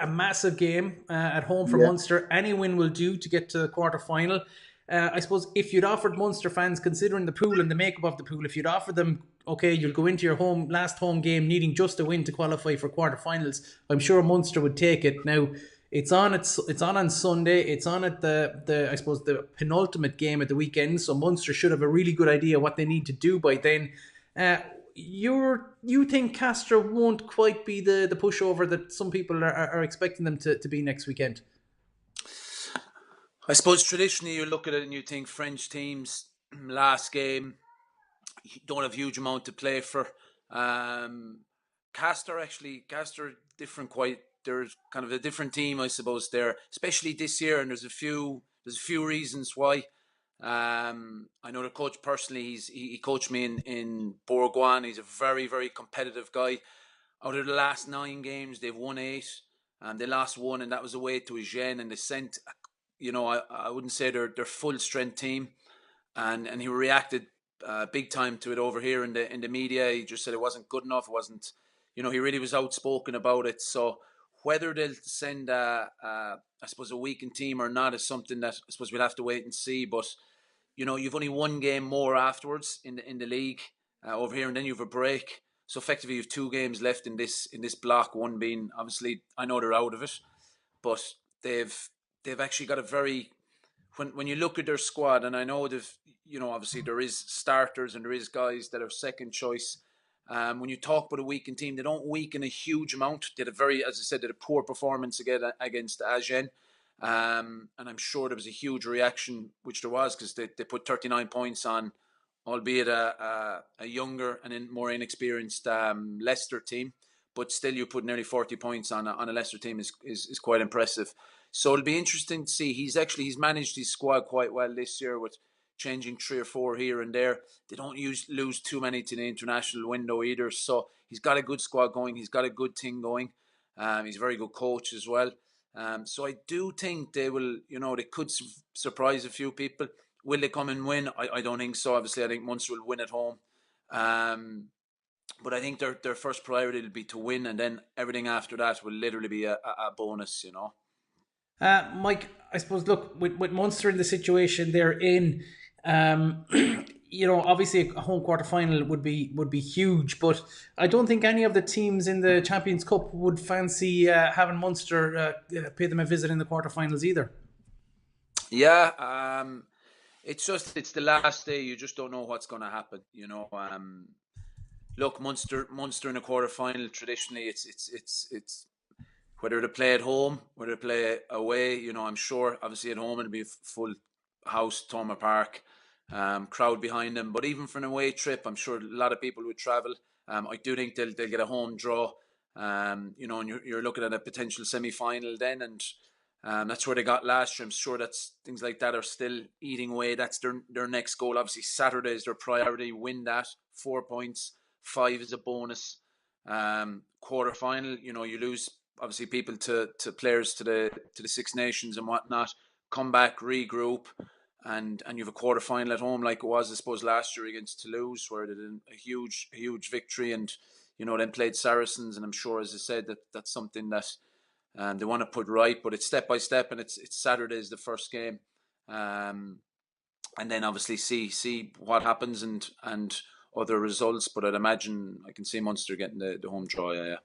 a massive game at home for Yeah. Munster. Any win will do to get to the quarter final. I suppose if you'd offered Munster fans, considering the pool and the makeup of the pool, if you'd offered them, okay, you'll go into your last home game needing just a win to qualify for quarterfinals, I'm sure Munster would take it. Now it's on Sunday. It's on at the I suppose the penultimate game at the weekend. So Munster should have a really good idea what they need to do by then. Uh, you think Castres won't quite be the pushover that some people are expecting them to be next weekend? I suppose traditionally you look at it and you think French teams last game don't have huge amount to play for. Castres different quite. They're kind of a different team, I suppose. There, especially this year, and there's a few reasons why. I know the coach personally. He coached me in Bourgoin. He's a very very competitive guy. Out of the last 9 games, they've won 8, and they lost 1, and that was away to Eugene. And they sent, I wouldn't say they're full strength team, and he reacted big time to it over here in the media. He just said it wasn't good enough. It wasn't, he really was outspoken about it. So whether they'll send I suppose a weakened team or not is something that I suppose we'll have to wait and see. But you've only one game more afterwards in the league over here, and then you have a break. So effectively, you have 2 games left in this block. One being obviously, I know they're out of it, but they've actually got a very, when you look at their squad, and I know obviously there is starters and there is guys that are second choice. When you talk about a weakened team, they don't weaken a huge amount. They had as I said, they had a poor performance against Agen. And I'm sure there was a huge reaction, which there was, because they put 39 points on, albeit a younger and more inexperienced Leicester team. But still, you put nearly 40 points on a Leicester team is quite impressive. So it'll be interesting to see. He's managed his squad quite well this year with changing 3 or 4 here and there. They don't lose too many to the international window either. So he's got a good squad going. He's got a good thing going. He's a very good coach as well. So I do think they will, they could surprise a few people. Will they come and win? I don't think so. Obviously, I think Munster will win at home. But I think their first priority will be to win, and then everything after that will literally be a bonus, Mike, I suppose, look, with Munster in the situation they're in, obviously a home quarter final would be huge, but I don't think any of the teams in the Champions Cup would fancy having Munster pay them a visit in the quarterfinals either. Yeah, it's the last day. You just don't know what's going to happen. Look, Munster in a quarter final. Traditionally, it's whether they play at home, whether they play away. I'm sure. Obviously, at home it'll be a full house, Thoma Park, crowd behind them. But even for an away trip, I'm sure a lot of people would travel. I do think they'll get a home draw. And you're looking at a potential semi-final then, and that's where they got last year. I'm sure that's things like that are still eating away. That's their next goal. Obviously, Saturday is their priority. Win that, 4 points, 5 is a bonus. Quarter final, you lose obviously people to players to the Six Nations and whatnot. Come back, regroup, and you have a quarter final at home like it was, I suppose, last year against Toulouse, where they did a huge victory, and then played Saracens. And I'm sure, as I said, that's something that they want to put right, but it's step by step, and it's Saturday is the first game, and then obviously see what happens and other results. But I'd imagine I can see Munster getting the home draw. Yeah.